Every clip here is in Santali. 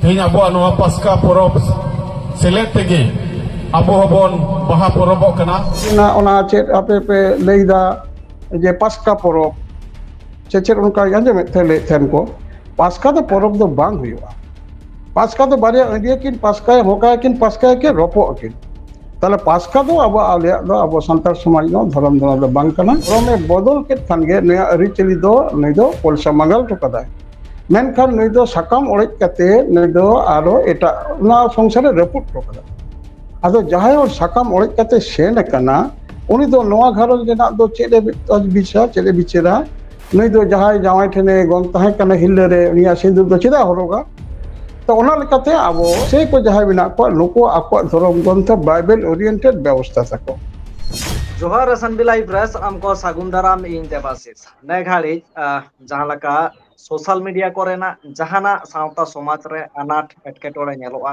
Tihnya abu anu pasca porob selet tegi abu hobon baha porobok kena. Ona chet ape leida je pasca porob cecet unka yanje metele tenko pasca the porob do bang huwa. Pasca do barya India kin pasca hoka kin pasca ke ropo kin. তাহলে পাঁচকা তো আবো আলিয়া দো আবো সান্তাল সমাজ নো ধরম ধরম বাং কানা রমে বদল কেট খানগে নয়া আরিচলি দো নই দো পলসা মাঙ্গাল তো কাদায় মেনখান নই দো সাকাম অড়েজ কাতে নই দো আরো এটা না সংসারে রেপুট তো কাদা আদো যাহাই ওর সাকাম অড়েজ কাতে সেন কানা উনি দো নোয়া ঘরজ রেনা দো চেলে বিচা চেলে বিচারা নই দো যাহাই জামাই ঠেনে গন তাহে কানা হিল্লেরে উনিয়া সিন্দুর দো চেদা হরোগা तो उनालेकाते आबो से को जहां बिना को नुको आको धर्म ग्रंथ बाइबल ओरिएंटेड व्यवस्था सको जोहार असनबिलाई प्रेस आमको सागुंदाराम इन देवासिस ने घाड़ी जहां लका सोशल मीडिया कोरेना जहाना सावता समाज रे अनाट एटकेटोरे नेलोआ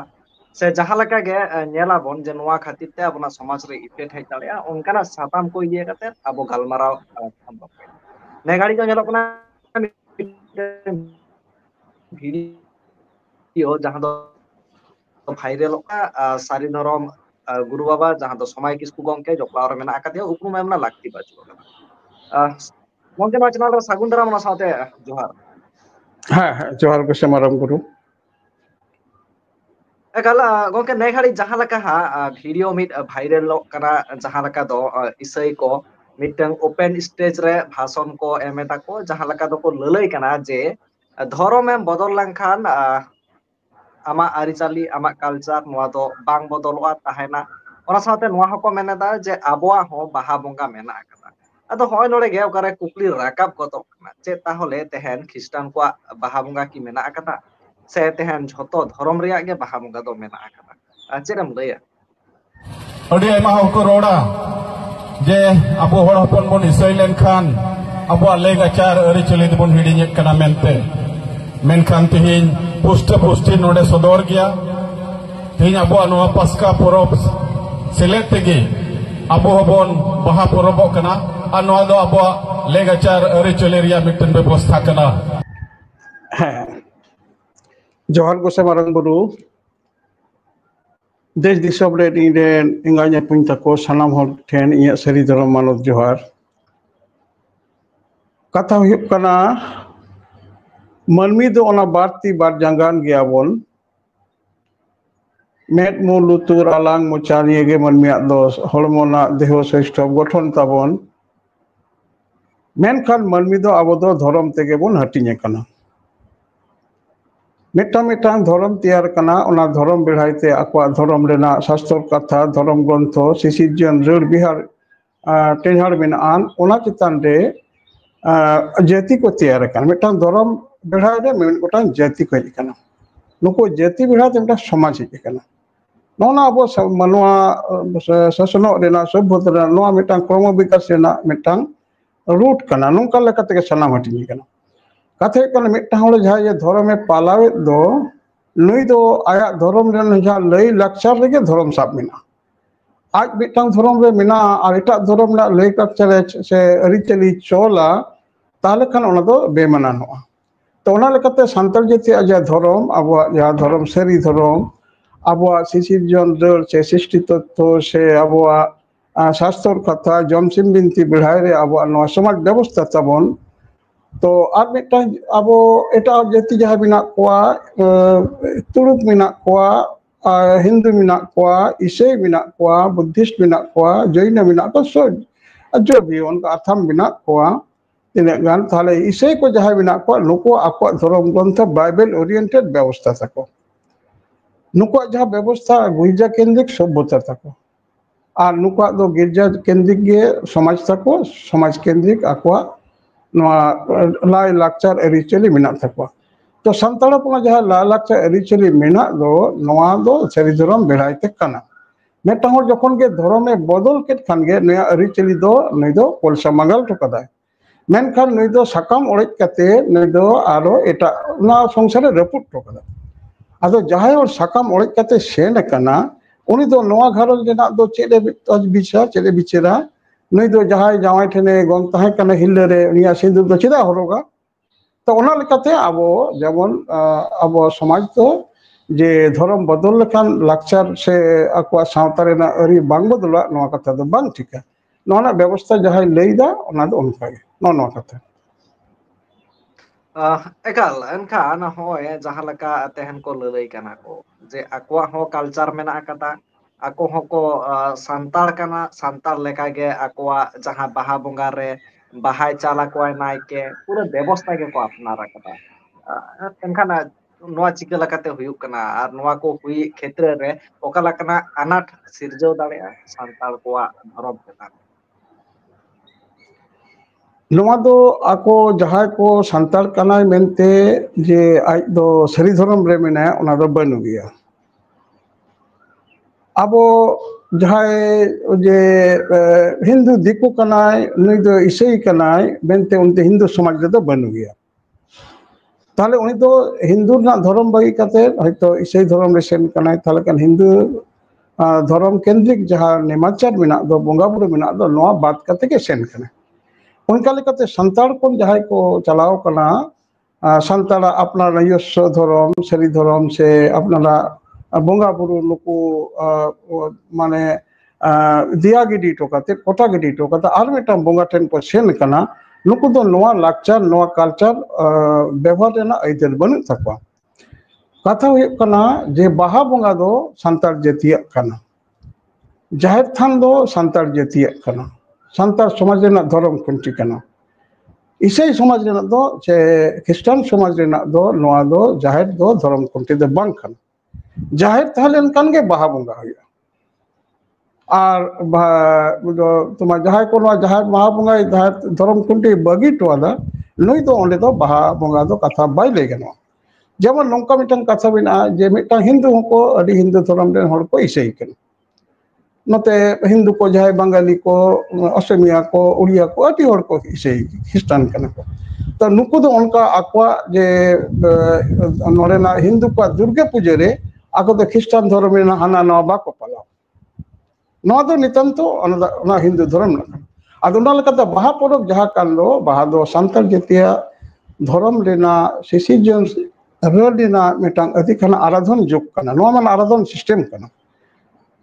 से जहां लका गे नेला बन जे नोआ खातिर ते अपना समाज रे इफेक्ट है दालिया उनकाना साताम को इये कते आबो गालमाराव ने घाड़ी को नेलो कना जहां दो भाइरल सारी धरम गुरु बाबा जहां दो समय किसकु गंके जपलार मेना आकादे उपरुम एमना लागती बाजु गंके मा चैनल रे सागुन दाराम ना साथे जोहार हां हां जोहार को समारम गुरु एकाला गंके नेघाड़ी जहां लका हा वीडियो मिट भाइरल करा जहां लका दो इसई को मिटंग ओपन स्टेज रे भाषण को एमेता को जहां लका दो को ललई कना जे धर्म एम बदल लंखान आमा आरिचाली आमा कल्चर नोआ दो बांग बदलवा ताहेना ओना साथे नोआ हको मेनेदा जे आबोआ हो बाहा बंगा मेना आकदा अदो होय नोडे गे ओकारे कुकली राकाब गतो कना जे ताहले तेहेन ख्रिस्टान को बाहा बंगा की मेना आकदा से तेहेन झतो धर्म रिया गे बाहा बंगा दो मेना आकदा चेरम लया अडी आयमा हको रोडा जे आबो होड़ हपन बन इसै लेनखान आबो लेगाचार अरिचली दबन हिडिᱧ कना मेनते मेनखान तिहिन पुष्ट पुष्टि नोडे सदर गया तिहिन आबो नो पास्का परब सेलेत तेगे आबो हबन बाहा परबक कना आ नो दो आबो लेगाचार अरिचली रिया मिटन व्यवस्था कना जोहार को समारम गुरु देश दिसम रे इरेन इंगाnya पुंता को सनाम हर ठेन इया सरी धर्म मानव जोहार कथा हुयुक कना मनमी दो ओना बारती बार जंगान गया बोन मेट मु लुतुर आलांग मोचानिए गे मनमिया दो हड़मोना देहो श्रेष्ठ गठन ताबन मेनखान मनमी दो आबो दो धर्म तेगे बोन हटिने कना मिटांग धर्म तैयार कना ओना धर्म बेढ़ाइते आकवा धर्म रेना शास्त्र कथा धर्म ग्रंथ सिसिजन रड़ बिहार टेनहार मेनान ओना चितान रे जाति को तैयार कना मिटांग धर्म बेढ़ा रे गोटा जाति को हेकना नुको जाति बेढ़ा ते मिटा समाज हेकना नोना अब मनवा शासनो रेना सभ्यता रेना नोआ मिटांग क्रम विकास रेना मिटांग रूट कना नोंका लेकाते के सनाम हटिनी कना कथे कना मिटांग होड़ जहा ये धर्म में पालावे दो नुई दो आया धर्म रेन जहा लई लक्षर रेगे धर्म साब मिना आज मिटांग धर्म रे मिना और एटा धर्म ना लई लक्षर से अरिचली चोला ताले खान ओना दो बेमानानोआ तो ओना लेकाते संताल जाति आजा धर्म आबो या धर्म सरी धर्म आबो सिसिजन दर से सृष्टि तत्व से आबो शास्त्र कथा जमसिम बिनती बेढ़ाई रे आबो नो समाज व्यवस्था ताबन तो आर मिटा आबो एटा जाति जहा बिना कोआ तुरुक बिना कोआ हिंदू बिना कोआ ईसाई बिना कोआ बुद्धिस्ट बिना कोआ जैन बिना को सो जो भी उनका अथम बिना कोआ गान ताले इसे को जहां बिना को नुको आको धर्म ग्रंथ बाइबल ओरिएंटेड व्यवस्था तको नुको जहां व्यवस्था गिरजा केंद्रिक सभ्यता तको और नुको दो गिरजा केंद्रिक गे समाज तको समाज केंद्रिक आको लाई लाक्चर अरिचली मिना तको तो संताल को जहां ला लाक्चर अरिचली मिना दो नोआ दो सरी धर्म बेढ़ाइते कना मेटा हर जखन गे धर्म में बदल केट खान गे नया अरिचली दो नै दो पलसा मांगल तो कदाय मेनखान नई दो साकाम अड़ेज काते नई दो आरो एटा ना संसारे रपुट तो कदा आदो जहाय और साकाम अड़ेज काते सेन कना उनी दो नोआ घरज रेना दो चेले बिचा चेले बिचेरा नई दो जहाय जावाई ठेने गन ताहे कना हिल्लेरे उनिया सिंदुर दो चेदा हरोगा तो ओना लेकाते आबो जेमन आबो समाज तो जे धर्म बदल लेखान लाक्चर से आकुआ सावता रेना अरी बांग बदला नोआ कथा दो बांग ठिका नोना व्यवस्था जहां लैदा ओना दो उनका नोआ कथा एकाल एनखान होय जहां लका तेहन को ललई kana ko जे akwa ho culture mena kata ako hoko santar kana santar leka ge akwa jaha baha bonga re bahay chala ko naike pura ব্যবস্থা ge ko apnara kata एनखान नोआ चिका लकाते हुयुक kana ar noa ko hui क्षेत्र रे ओका लकना अनाथ सिरजौ दाड़ेया santar कोआ धरम chetan नोआ दो आको जहां को संताल कनाय मेनते जे आज दो सरी धर्म रे मेना ओना दो बनु गया अबो जहां जे हिंदू दिकु कनाय नुई दो ईसाई कनाय मेनते उनते हिंदू समाज रे दो बनु गया ताले उनी दो हिंदू ना धर्म बगी कते हयतो ईसाई धर्म रे सेन कनाय ताले कन हिंदू धर्म केंद्रिक जहां नेमाचार मेना दो बोंगा बुरु मेना दो नोआ बात कते के सेन कना उनका लेकाते संताल को जहां को चलाओ कना संताल अपना नयस्व धर्म सरी धर्म से अपना बोंगा बुरु नुकु माने दिया गिडी टोकाते कोटा गिडी टोकाते आर मेटा बोंगा ठेन को सेन कना नुकु दो नोआ लाक्चर नोआ कल्चर व्यवहार रेना आइदल बनु तकवा कथा हुई कना जे बाहा बोंगा दो संताल जातिया कना जाहिर थान दो संताल जातिया कना संताल समाज रेना धर्म कुंटी कना ईसाई समाज रेना दो जे ख्रिस्टान समाज रेना दो नोआ दो जाहिर दो धर्म कुंटी दो बांग कना जाहिर ताहलेन कान गे बाहा बोंगा हुआ और तुम्हारा जहां को जहां बाहा बोंगा जहां धर्म कुंटी बगी टोदा नुई दो ओंडे दो बाहा बोंगा दो कथा बाय ले गनो जेमन नोंका मिटन कथा बिना जे मिटा हिंदू को अडी हिंदू धर्म रे हर को ईसाई कन नते हिंदू को जहां बंगाली को असमिया को उड़िया को अडी हर को ईसाई ख्रिस्टान कन को तो नुकु दो उनका अक्वा जे नोरेना हिंदू को दुर्गा पूजा रे आको दो ख्रिस्टान धर्म में हाना नवा बाको पाला नवा दो नितंतो ना हिंदू धर्म ना अदुना लकता बाहा परब जहां कान दो बाहा दो संताल जतिया धर्म लेना सिसिजन रेना मिटांग अधिकन आराधन जुग कना नवा मन आराधन सिस्टम कना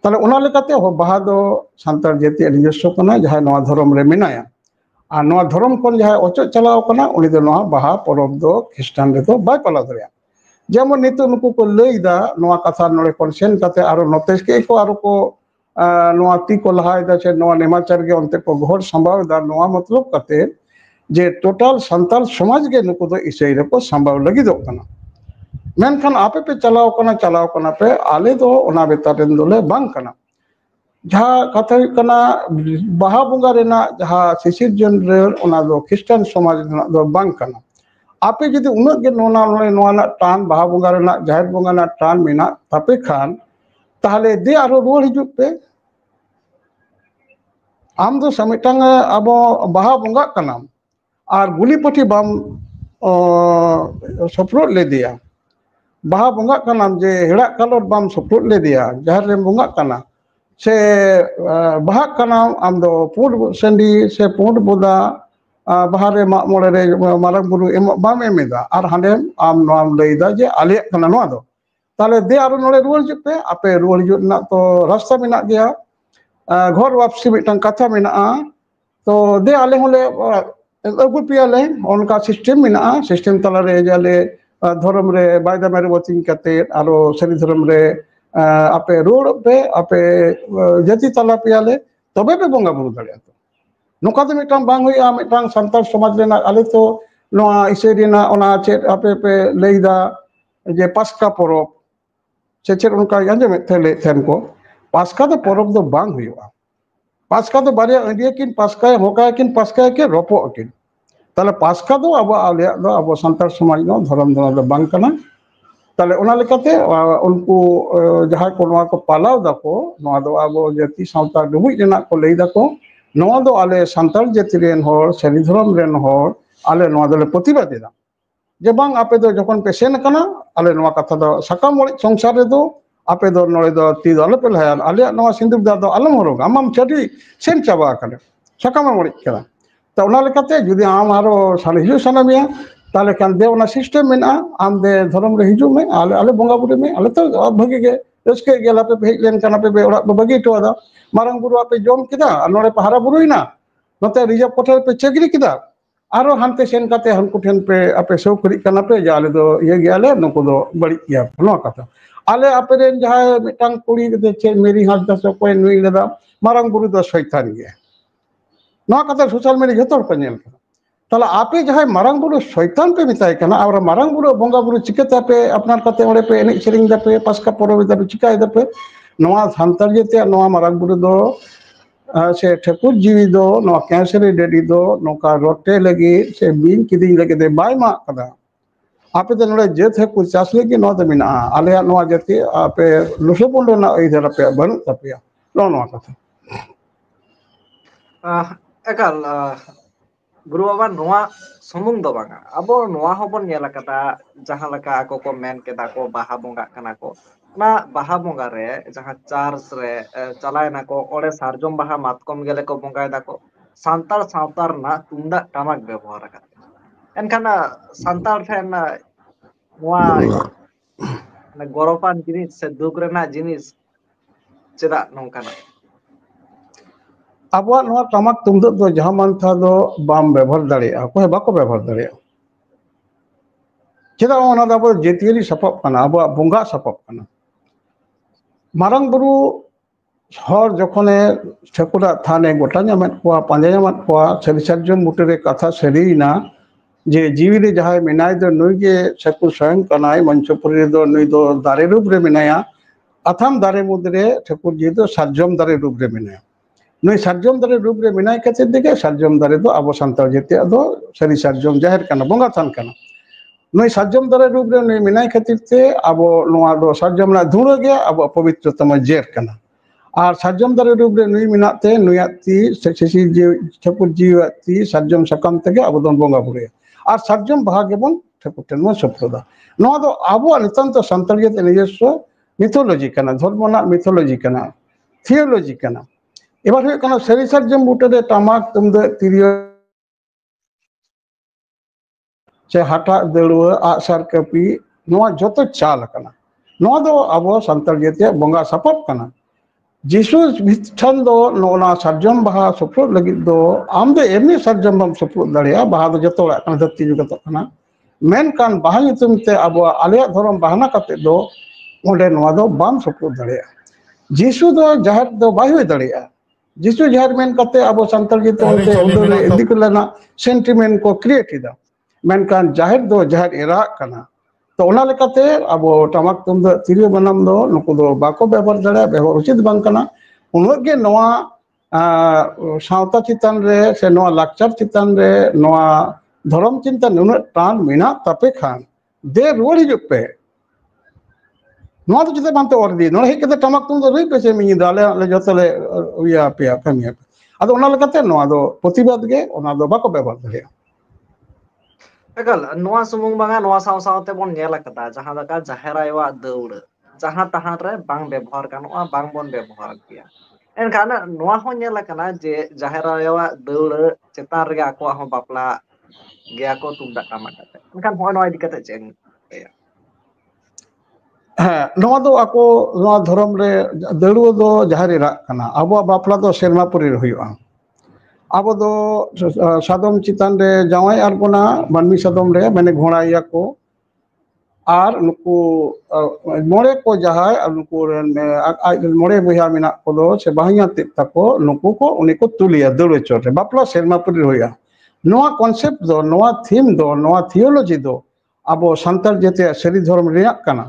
ताले उना लेकाते हो बाहा दो संताल जतिया निजस्व कना जहां नवा धर्म रे मिनाया आ नवा धर्म कोन जहां ओचो चलाव कना उनी दो नवा बाहा परब दो ख्रिस्टान रे दो बाय पाला दरिया जेमन नितो नुकु को लैदा नवा कथा नोड़े कॉन्सेंट काते आरो नोतेस के को आरो को नवा ती को लहायदा छे नवा नेमाचार के अंते को घोर संभाव दा नवा मतलब काते जे टोटल संताल समाज के नुकु दो ईसाई रे को संभाव लगी दो कना मेनखान आपे पे चलाव कना पे आले दो ओना बेतारेन दोले बांग कना जहां कथा कना बाहा बुंगा रेना जहां सिसिरजन रे ओना दो ख्रिस्टान समाज दो बांग कना आपे जदि उन्नत के नोना टान बाहा बोंगा रेना जाहिर बोंगा ना टान मेना तापे खान ताहले दे आरो रोड हिजुक पे आम दो समिटांग अबो बाहा बोंगा कनाम आर गुली पटी बाम सप्रोट ले दिया बाहा बोंगा कनाम जे हेड़ा कलर बाम सप्रोट ले दिया जाहिर रे बोंगा कना से बाहा कनाम आम दो पुड संडी से पुड बोदा बाहरे मोड़े रे मारंग बुरु बाम एमेदा और हांडे आम नोआम लैदा जे आले कना नोआ दो ताले दे आरो नोड़े रुवाल जुपे आपे रुवाल जुट ना तो रास्ता मेना गया घर वापसी मिटन कथा मेना तो दे आले होले अगु पियाले उनका सिस्टम मेना सिस्टम तला रे जाले धर्म रे बायदा मेरे वचिंग कते आरो सरी धर्म रे आपे रोड पे आपे जति तला पियाले तबे पे बोंगा बुरु दाड़िया नोका तो मिटांग बांग हुई मिटांग संताल समाज रेना आले तो नोआ ईसाई रेना ओना चेत आपे पे लैदा जे पास्का परब से चेत उनका अंजे में थेले थेन को पास्का तो परब दो बांग हुआ पास्का तो बारे इंडिया किन पास्का होका किन पास्का के रोपो किन ताले पास्का दो अब आले दो अब संताल समाज नो धर्म दो बांग कना ताले ओना लेकाते उनको जहां को नोआ को पालाव दाको नोआ दो अब जाति सावता डुबुई रेना को लैदा को नोआ दो आले संताल जाति रेन होर सरी धर्म रेन होर आले नोआ दोले प्रतिबादेदा जे बांग आपे दो जखन पे सेन कना आले नोआ कथा दो सकाम मोड़ी संसार रे दो आपे दो नोड़े दो ती दो आले पे लहाया आले नोआ सिंदूर दा दो आलम होरोग आमाम चटी सेन चाबा कने सकाम मोड़ी करा तो ओना लेकाते जुदी आम आरो साल हिजु सनामिया ताले खान दे उना सिस्टम में आम दे धर्म रे हिजू में आले बंगा बुरी में आले तो भागी के रस्के गेला पे हेज लेन काना पे ओड़ा बगी तो आदा मारंग बुरु आपे जम किदा नोड़े पे हारा बुरुइना नोते रिजर्व कोठल पे चगरी किदा आरो हानते सेन काते हनकु ठेन पे आपे सौ करी काना पे जे आले दो ये गेले नको दो बड़ी किया नो कथा आले आपे रेन जहां मिटांग कुड़ी दे चे मेरी हाथ दस कोई नुई लेदा मारंग बुरु दो शैतान गे नो कथा सोशल मीडिया जतो पे नेल ताला आपे जहां मारंग बुरु शैतान पे मिताय कना और मारंग बुरु बंगा बुरु चिकेता पे अपना कते ओड़े पे एने सेरिंग दा पे पासका परब दा पे चिकाय दा पे नोआ सांतार जेते नोआ मारंग बुरु दो से ठेकुर जीवी दो नोआ कैंसर डेडी दो नोका रोटे लगी से बीन किदिंग लगे दे बाय मा कदा आपे तो नोड़े जेत है कुछ चास लगी नो तो मिना आले नोआ जेते आपे लुसुपुल ना इधर पे बन तपिया नो नो कथा ekal guru baba noa sumung do banga abo noa hobon nyela kata jahan laka ako ko men keda ko baha bonga kana ko na baha bonga re jahan church re chalai na ko ore sarjom baha matkom gele ko bonga da ko santar santar na tunda tamak ব্যবহার kate enkan santar fan noa na goropan jinis se duk rena jinis cheda nongkana अब टमाक तुमद दो जहां मानथा दो बाम व्यवहार दाड़े कोई बाको व्यवहार दाड़े चेदा ओना दा अब जेतियरी सपब कना अब बंगा सपब कना मारंग बुरु हर जखने ठेकुरा थाने गोटा नामेद कोआ पांजा नामेद कोआ सरिसर्जम मुटरे कथा सरीना जे जीवी रे जहां मेनाय दो नुई के ठेकुर स्वयं कनाय मंचपुरी दो नुई दो दारे रूप रे मेनाया अथाम दारे मुद्रे ठेकुर जी दो सर्जम दारे रूप रे मेनाया नई सार्जम दारे रूप रे मिनाय खातिर दिगे सार्जम दारे दो आबो सांतार जेते दो सरी सार्जम जाहिर काना बंगा थान काना नई सार्जम दारे रूप रे नई मिनाय खातिर ते आबो नोआ दो सार्जम ना धुरो गया आबो पवित्रतम जेर काना और सार्जम दारे रूप रे नई मिनाते नुयाती सेसी जी ठकुर जीवाती सार्जम सकम तेगे आबो दोन बंगा बुरे और सार्जम भाग्यबन ठकुर तेन म सप्रदा नोआ दो आबो नितांत सांतार जेते निजस्व मिथोलॉजी काना धर्मना मिथोलॉजी काना थियोलॉजी काना एबार हुए कना सरी सार्जम बुटरे टमाक तुमदे तिरियो से हाटा दड़ुआ आसार कपी नोआ जतो चाल कना नोआ दो आबो सांतार जेते बंगा सपब कना जिसु ठन दो नोना सार्जम बाहा सप्रो लगी दो आम दो एमनी सार्जम बम सप्रो दड़िया बाहा दो जतो ओड़ा कना धरती जुगतो कना मेन कान बाहा नितुम ते आबो आलेया धरम बहाना कते दो ओंडे नोआ दो बाम सप्रो दड़िया जिसु दो जहर दो बाय हुई दड़िया जिसु जहर मेन कते अब सांतार जेते ओंते उदरे इदी कुलना सेंटिमेंट को क्रिएट इदा मेन कान जहर दो जहर एरा कना तो ओना लेकाते अब टमाक तुम दो तिरियो बनाम दो नुको दो बाको व्यवहार दड़े व्यवहार उचित बांग कना उनोग गे नोआ सावता चितान रे से नोआ लाक्चर चितान रे नोआ धर्म चिंता नुना टान मिना तपे खान दे रोड हिजुग पे नोआ तो चिते बांते ऑर्डी नोआ हे केते टमाक तुम दो रही पे से मिनी दाले ले जतले या पे कमिया अदो ओना लेकाते नोआ दो प्रतिबाद गे ओना दो बाको व्यवहार दड़े ekal noa sumung banga noa saw saw te bon nyela kata jahan laka jaherawa daur jahan tahan re bang ব্যবহার kanoa bang bon ব্যবহার kia enkan noa ho nyela kana je jaherawa daur chetar rege ako ho bapla ge ako tunda tamak kate enkan ho noa dikate chen हाँ नोआ दो आको नोआ धर्म रे दड़ुआ दो जहारे राग कना आबो बापला दो सेरमापुरी हुआ आबो दो सादम चितान रे जावाई आरबोना मानमी सादम रे माने घोड़ाइया को आर नुकु मोड़े को जहाय नुकु मोड़े बहिया मिना को दो से बाहिया तको नुकु को उनी को तुलिया दड़ुआ चोटे बापला सेरमापुरी हुआ नोआ कॉन्सेप्ट दो नोआ थीम दो नोआ थियोलॉजी दो आबो सांतार जेते सरी धर्म रियाक कना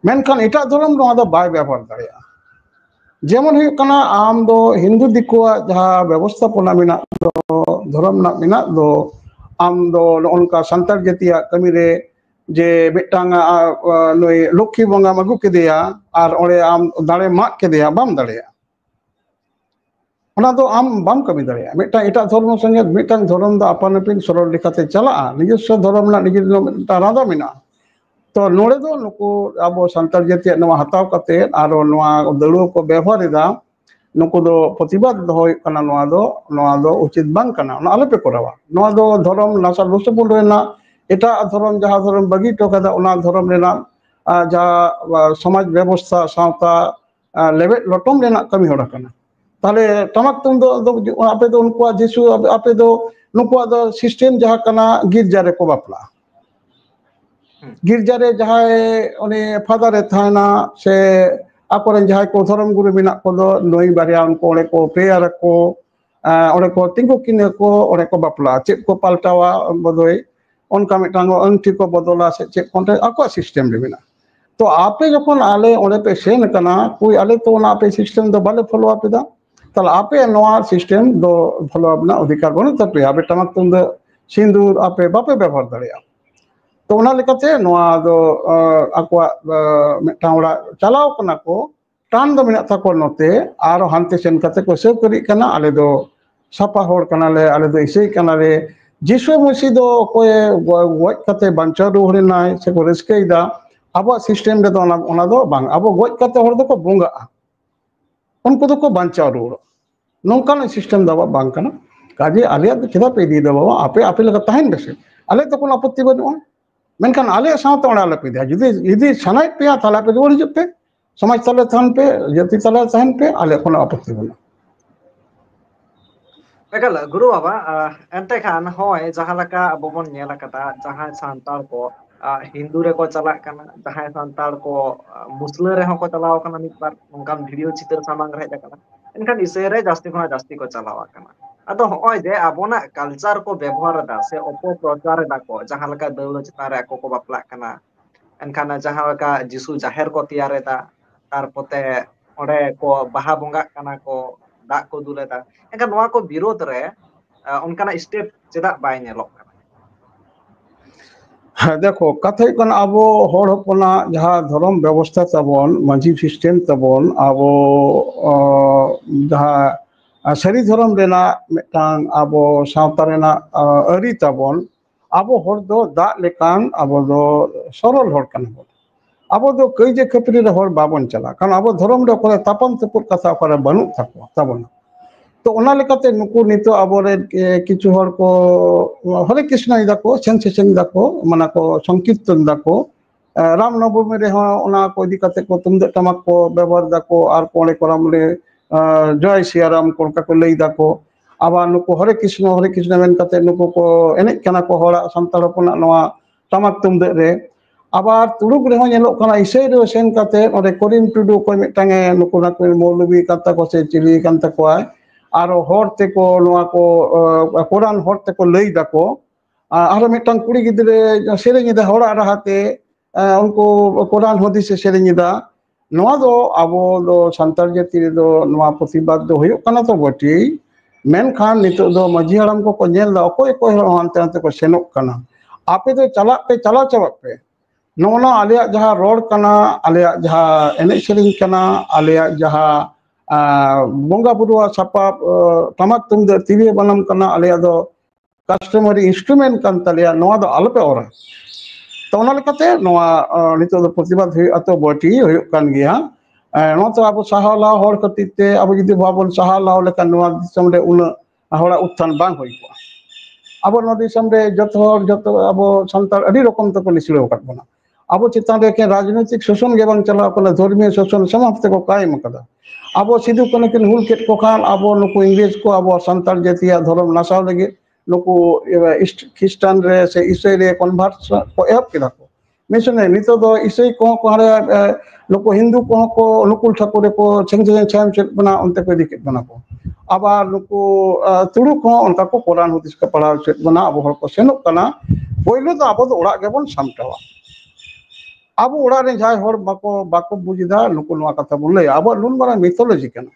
मेनखान एटा धर्म नोआ दो बाय व्यवहार दड़िया जेमन हुई कना आम दो हिंदू दिकुआ जहां व्यवस्थापना मिना दो धर्म ना मिना दो आम दो उनका सांतार जेतिया कमी रे जे मिटांग नई लक्ष्मी बंगा मगु केदिया और ओरे आम दाड़े माग केदिया बाम दड़िया ओना दो आम बाम कमी दड़िया मिटा एटा धर्म संगे मिटांग धर्म दो अपन अपन सरल लेखाते चला निजस्व धर्म ना निज राधा मिना तो नोड़े दो नुको अब सांतार जेते नवा हताव कते आरो नवा दड़ुआ को व्यवहार इदा नुको दो प्रतिबाद दो कना नवा दो उचित बांग कना ना आले पे करावा नवा दो धर्म नासा लुसपुल रेना ᱮᱴᱟᱜ ᱫᱷᱚᱨᱚᱢ ᱡᱟᱦᱟᱸ ᱫᱷᱚᱨᱚᱢ ᱵᱟᱹᱜᱤ ᱦᱚᱴᱚ ᱠᱟᱫᱟ ᱚᱱᱟ ᱫᱷᱚᱨᱚᱢ ᱨᱮᱱᱟᱜ ᱡᱟᱦᱟᱸ ᱥᱚᱢᱟᱡᱽ ᱵᱮᱵᱚᱥᱛᱷᱟ ᱥᱟᱶᱛᱟ ᱞᱮᱵᱮᱫ ᱞᱚᱴᱚᱢ ᱨᱮᱱᱟᱜ ᱠᱟᱹᱢᱤ ᱦᱚᱨᱟ ᱠᱟᱱᱟ তাহলে টামাক তুমদো আপে তো উনকুয়া যিশু আপে তো নুকুয়া দো সিস্টেম যাহা কানা গির্জা রে কো বাপলা গির্জা রে যাহাই উনি ফাদারে থানা সে আকরেন যাহাই কো ধরম গুরু মিনা কো দো নই বারিয়া উনকো অনে কো প্রেয়ার কো অনে কো তিঙ্গু কিনে কো অনে কো বাপলা চেত কো পাল্টাওয়া বদই অনকা মিটাং অংটি কো বদলা সে চেত কোনটা আকো সিস্টেম রে মিনা তো আপে যখন আলে অনে পে সেন কানা কুই আলে তো না আপে সিস্টেম দো বালে ফলো আপে দা তাহলে আপে নোয়া সিস্টেম দো ভালো আপনা অধিকার বনে তাপে আপে টামাক তুমদো সিন্দুর আপে বাপে ব্যবহার দাঁড়িয়া তো ওনা লেকাতে নোয়া দো আকোয়া মিটাং ওড়া চালাও কানা কো টান দো মিনা তাকো নতে আর হানতে সেন কাতে কো সেব করি কানা আলে দো সাপা হড় কানা লে আলে দো ইসেই কানা রে যিশু মসি দো কয়ে গoj কাতে বাঞ্চা রুহরে নাই সে কো রেস্কেই দা আবো সিস্টেম রে দো ওনা দো বাং আবো গoj কাতে হড় দো কো বঙ্গা उनको तो को बांचा रोड नौका सिस्टम दबा बांग कना काजे आले चेदा पे दी दबा आपे आपे लगा तहन बेसे आले तो कोनो आपत्ति बनुआ मेनखान आले सावते ओड़ा आले पे दिया जुदी जुदी सनाय पे ताला पे जोड़ जुप पे समाज तले थान पे जति तले थान पे आले कोनो आपत्ति बनु एकल गुरु बाबा एंते खान होय जहां लका अबो बन नेला कता जहां सांताल को हिंदू रे को चला कना जहां सांताल को मुस्लिम रे को चलाव कना मित बार उनकान वीडियो चित्र सामांग रहे कना इनखान इसे रे जास्ती खना जास्ती को चलाव कना अदो होय जे अबोना कल्चर को व्यवहार दा से अपप्रचार दा को जहां लका दौल चिता रे को बापला कना एनखान जहां लका जिसु जाहेर को तैयार दा तार पोते ओडे को बाहा बोंगा कना को दाग को दुलेदा एनखान नोआ को विरोध रे उनकाना स्टेप चेदा बाय नेलो देखो कथा अब हर हपना जहाँ धर्म व्यवस्था तबन मांझी सिस्टेम तबन अब जहाँ सारी धर्म रेना मिटांग अब सावता रेना आरी तबन अब हर दो दाग लेकान अब दो सरल हर काना बन अब दो कई जे खपरी रे हर बाबन चला कारण अब धर्म रे कोरे तापम तपुर कथा कोरे बनु थाको तबन तो ओना लेकाते नुकु नितो आबोरे किछु हर को हरे कृष्ण इदाको सेंसेशन इदाको माना को संकीर्तन दाको राम नवमी रे ओना को इदी काते को तुमदे टमाक को व्यवहार दाको आर कोले कोरामले जय सिया राम कोनका को लई दाको आबा नुकु हरे कृष्ण मेन काते नुकु को एने कना को हड़ा संताल हपना नवा टमाक तुमदे रे आबार तुड़ुक रे नेलोक कना इसे रे सेन काते ओरे करीम टुडू को मिटांगे नुकु ना को मौलवी काता को से चिली कांता को आरो हरते को नोआ को कुरान हरते को लई दाको आरो मिटांग कुड़ी गिदरे सेरेኝ दा हड़ा राहाते उनको कुरान हदीस सेरेኝ दा नोआ दो आबो दो संताल जाति दो नोआ प्रतिबाद दो होयो कना तो बटी मेनखान नितो दो माझी हराम को नेल दा ओकोय को हानते हानते को सेनोक कना आपे दो चला चबा पे नोना आलिया जहां रोड कना आलिया जहां एने सेरेኝ कना आलिया जहां बोंगा बुरुआ सापा टमाक तुमदे तिवे बनम कना आलिया दो कस्टमरी इंस्ट्रूमेंट कान तलिया नोआ दो आलपे ओरा तो ओना लेकाते नोआ नितो दो प्रतिबाद हुई अतो बटी हुई कान गिया नोआ तो अब सहाला हर कतिते अब जदि बाबन सहाला लेका नोआ दिसम रे उन हड़ा उत्थान बांग होई को अब नोआ दिसम रे जतो अब संताल अडी रकम तो निसलो काट बना अब चितान रे के राजनीतिक शोषण के बांग चला कना धर्मीय शोषण समाप्त को कायम कदा अब सिधु कने किन हुल केट को खान अब नुकु इंग्लिश को अब संताल जातिया धर्म नासाव लगे नुकु ख्रिस्टान रे से ईसाई रे कन्वर्ट को एप केदा को मिसने नितो दो ईसाई को हारे नुकु हिंदू को अनुकूल ठाकुर को छेंगे छाम चेत बना उनते को दिकेट बना को अब नुकु तुड़ु को उनका को कुरान हदीस का पढ़ाव चेत बना अब हर को सेनोक कना पहिले तो अब ओड़ा गेबन सामटावा अब ओड़ा रे जाय हर बाको बुझिदा नुकु नवा कथा बोले अब लुन बरा मिथोलॉजी कना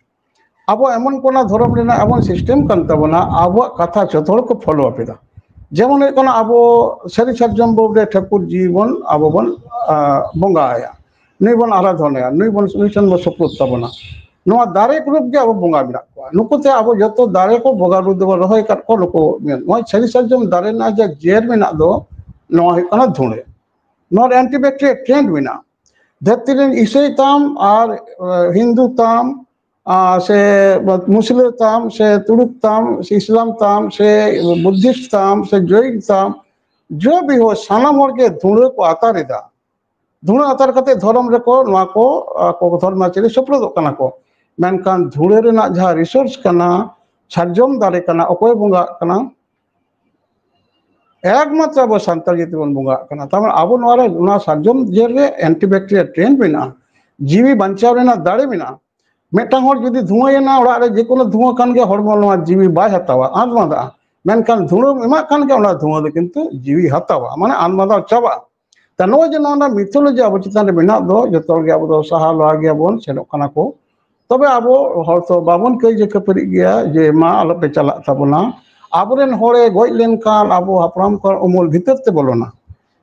अब एमन कोना धर्म रेना एमन सिस्टेम कान तबना अब कथा जतोर को फॉलो अपेदा जेमन कना अब सरी सजम बोबरे ठाकुर जीवन अब बन बंगाया नई बन आराधना नई बन मिशन सपुत तबना नवा दारे ग्रुप के अब बंगा बिना को नुकुते अब जतो दारे को बगा रु देबो रहोय काट को नुकु नवा सरी सजम दारे ना जे जेर मेना दो नवा कना धुणे नॉट एंटीबैक्टीरियल ट्रेंड बिना धरती ईसाई ताम और हिंदू ताम से मुस्लिम ताम से तुड़ुक ताम से इस्लाम ताम से बुद्धिस्ट ताम से जैन ताम जो भी हो सानाम हर के धुणे को आतारेदा धुणे आतार कते धर्म रेको नवा को धर्माचरी सफलदोग कना को मेनखान धुणे रेना जहां रिसोर्स कना सारजम दारे कना अकोय बंगा कना एकमात्र अब सान्ताल जाति बन बंगा कना तार अब नवा सारजम जेल रे एंटीबैक्टीरियल ट्रेन बिना जीवी बंचाव रेना दाड़े बिना मेटांग हर जुदी धुआयना ओड़ा रे जे कोनो धुआ कान के हड़मो नवा जीवी बाय हतावा आत्मादा मेनखान धुआ एमा कान के ओना धुआ दो किंतु जीवी हतावा माने आत्मादा चाबा ता नो जे नोना मिथोलॉजी अब चितान रे बिना दो जतो गे अब दो सहा ला गया बोन सेनो कना को तबे अब हर तो बाबन कई जे खपरी गया जे मा आलो पे चला ताबना आबरेन होरे गoj लेनखान अब हापराम को उमूल भीतर ते बोलोना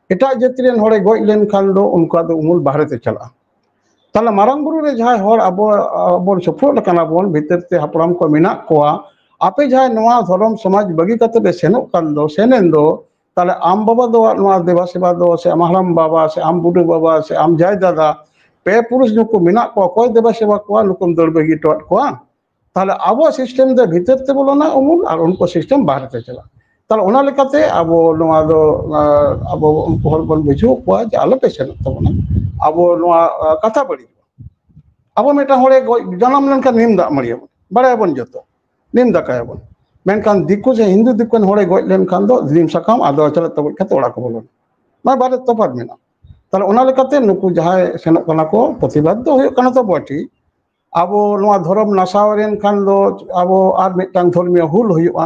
एटा जातिरेन होरे गoj लेनखान दो उनका दो उमूल बाहरे ते चला ताला मारांग बुरु रे जहां हर अब सफल कना बोन भीतर ते हापराम को मिना कोआ आपे जहां नवा धर्म समाज बगी कते बे सेनो कान दो सेनेन दो ताले आम बाबा दो नवा देवा सेवा दो से आम बाबा से आम बुडू बाबा से आम जाय दादा पे पुरुष नुको मिना को कोय देवा सेवा को नुकुम दड़ बगी टोट को ताले अब सिस्टम दे भीतर ते बोलोना उमूल और उनको सिस्टम बाहर ते चला ताले ओना लेकाते अब नवा दो अब उनको हर बन बुझो को जे आलो पे सेनो तबना अब नवा कथा बड़ी अब मेटा होरे जन्म लेनका निम दा मरिया बड़े बन जतो निम दा काय बन मेनखान दिक्कु से हिंदू दिक्कन होरे गoj लेनखान दो निम सकाम आदो चला तब कते ओड़ा को बोलो मा बारे तफात मेना ताले ओना लेकाते नुकु जहाय सेनो कना को प्रतिबाद दो होय कना तो बटी अब नवा धर्म नासावरेन खान दो अब आर मिटांग धर्मीय हुल हुआ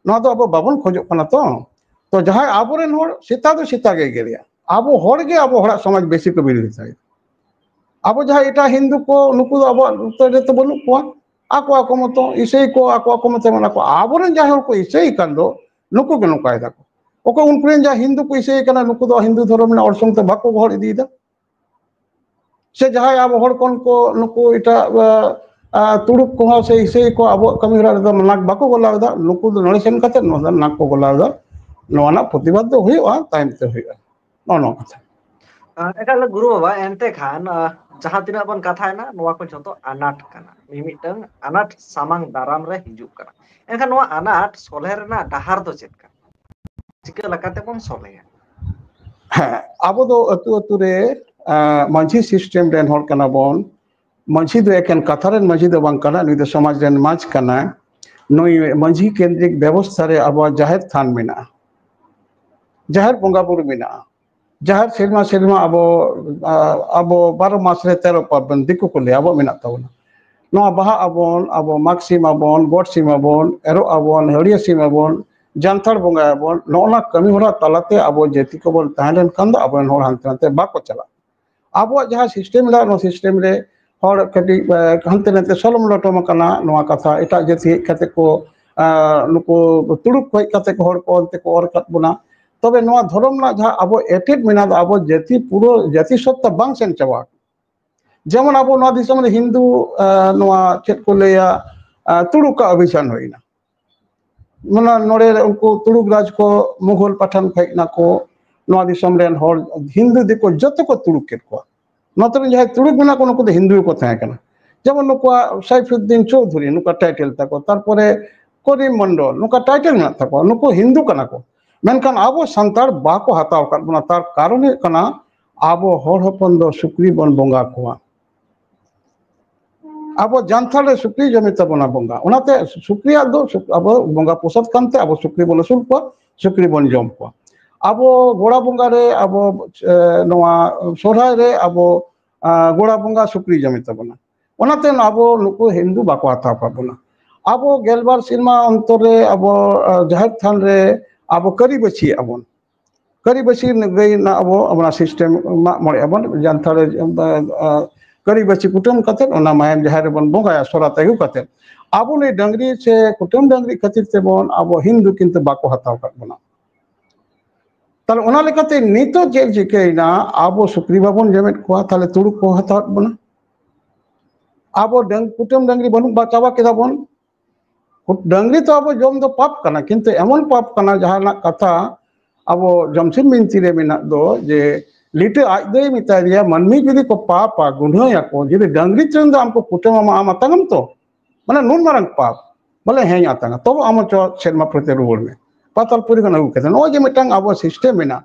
नवा तो अब बाबन खोजो कना तो जहाय आबोरेन होर सीता गे गेरिया अब होर गे अब होड़ा समाज बेसी को बिरली थाई अब जहां एटा हिंदू को नुकु अब तो बनु को आको मतो इसे को आको मतो मना को आबोरेन जहां को इसे कान दो नुकु के नुकाय दा को ओको उनप्रेन जा हिंदू को इसे कना नुकु दो हिंदू धर्म ने औरसंग तो बाको घर इदी दा से जहां अब हर कोन को नुकु एटा तुड़ुक को से इसे को अब कमिरा द नाक बाको गोला दा नुकु दो नळे सेन कते नो नाक को गोला दा नोना प्रतिबाद दो हुआ टाइम ते हुआ नो कथा एकाल गुरु बाबा एनते खान जहां तिना बन कथा है ना नोवा को जतो अनाट कना मिमिटंग अनाट सामांग दाराम रे हिजु कना एनखान नोवा अनाट सोले रेना डाहार दो चेत का चिका लकाते बन सोले अब दो अतु रे मांझी सिस्टम रेन हर कना बोन मांझी दो एकन कथा रेन मांझी दो बांग कना नुई दो समाज रेन मांझ कना नुई मांझी केंद्रिक व्यवस्था रे अब जाहिर थान मिना जाहिर बोंगा बुरु मिना जहार सेरमा अब 12 मास रे 13 पाबन दिकु को ले अब मिना तावना नवा बाहा अबन अब माक्सिम अबन गोट सिम अबन एरो अबन हरिया सिम अबन जानथार बोंगा अबन नोना कमी होरा तलाते अब जेति को बोल ताहलन कंद अब होर हांते बाको चला अब जहां सिस्टम ला नो सिस्टम रे होर कटी हांते नते सलम लटम कना नवा कथा एटा जेति कते को नुको तुड़ुक होय कते को होर को अंते को और कत बुना तबे नवा धर्म ना जहां अब एटेड मिना अब जाति पूरा जाति सत्ता बांग सेन चावा जेमन अब नवा दिसम रे हिंदू नवा चेत को लेया तुड़ुक का अभियान होइना मना नोरे उनको तुड़ुक राज को मुगल पठान खाइना को नवा दिसम रेन होर हिंदू दिको जत को तुड़ुक केत को नतरे जहां तुड़ुक बिना को नुको हिंदू को थाय कना जेमन नुको सैफुद्दीन चौधरी नुका टाइटल ताको तारपरे करीम मंडल नुका टाइटल ना ताको नुको हिंदू कना को मेनखान अब संतार बाको हताव कर बना तार कारण कना अब हर हपन दो सुक्री बन बोंगा को अब जानथाल रे सुक्री जमिता बना बोंगा उनाते सुक्रिया दो अब बोंगा पोसत कानते अब सुक्री बन सुल को सुक्री बन जम को अब गोड़ा बोंगा रे अब नवा सोराय रे अब गोड़ा बोंगा सुक्री जमिता बना उनाते अब नुको हिंदू बाको हताव कर बना अब गेलबार सिनेमा अंतर रे अब जाहिर थान रे अब करी बची अबन करी बची गई ना अब अपना सिस्टम मरे अबन जानथारे करी बची कुटुम कते ओना मायम जहार बन बोंगाया सोरा तगु कते अब ने डंगरी से कुटुम डंगरी खातिर ते बन अब हिंदू किंतु बाको हताव कर बना ताले ओना लेकाते नितो जे जिकेना अब सुक्री बाबन जमेट को ताले तुड़ु को हताव बना अब कुटुम डंगरी बनु बाचावा केदा बन डंगरी तो अब जम दो पाप कना किंतु एमन पाप कना जहाना कथा अब जमसिन मिनती रे मिना दो जे लिटे आज दे मिता दिया मनमी जदी को पापा गुनहया को जदी डंगरी चंद हमको कुटम आम तंगम तो माने नुन मारंग पाप बोले हे आतांगा तो आम चो सेनमा प्रति रुवल में पातालपुरी खन अगू केते नो जे मिटang abo सिस्टम मेना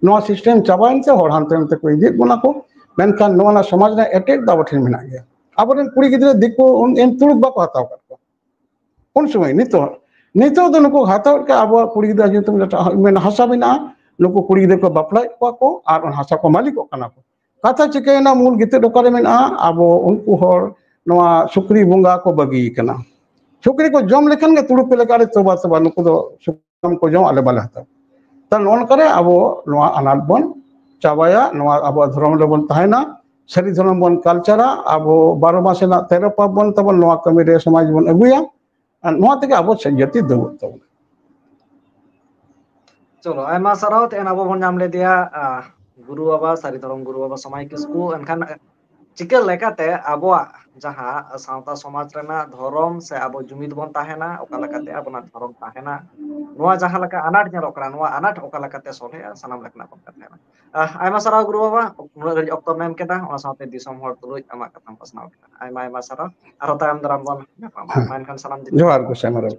नो सिस्टम चाबाइनते हर हानते हानते को इदि बोना को मेनखान नोना समाज ने एटेक दा बठिन मेना गया आबोरेन कुड़ी गिद्रे दिको एन तुलुक बाको हताव करको उन समय नितो दो नुको हताव के आबो कुड़ी गिद्रा जे तुम मेन हासा बिना नुको कुड़ी गिद्रे को बापला को आर उन हासा को मालिक को कना को कथा चिकेना मूल गिते दोकारे मेना आबो उनको हर नोआ सुक्री बुंगा को बगी कना सुक्री को जम लेखन के तुलुक पे लेकारे तोबा तोबा नुको दो सुक्रम को जम आले बाले हताव तन नोन करे आबो नोआ अनाथ बन चाबाया नोआ आबो धर्म ले बन ताहेना सरी धर्म बन कल्चरा आबो 12 मासे ना 13 पाबन तबन नोआ कमी रे समाज बन अगुया नोआ तके आबो संजति दबो तबन चलो आयमा सराव तेन आबो बन नाम ले दिया गुरु बाबा सारी धर्म गुरु बाबा समाज किसकु एनखान चिका लेकाते आबो जहां सावता समाज रेना धर्म से आबो जुमिद बन ताहेना ओका लेकाते आबोना धर्म ताहेना नोआ जहां लका अनाट नेलोक कना नोआ अनाट ओका लेकाते सोले सनाम लेकना बन ताहेना आयमा सराव गुरु बाबा उन ऑक्टो नेम केदा ओना सावते दिसम हर तुलुj आमा कथाम पसनाव केदा आयमा आयमा सराव आरो तायम दराम बन मेनखान सलाम जोहार को सेमरो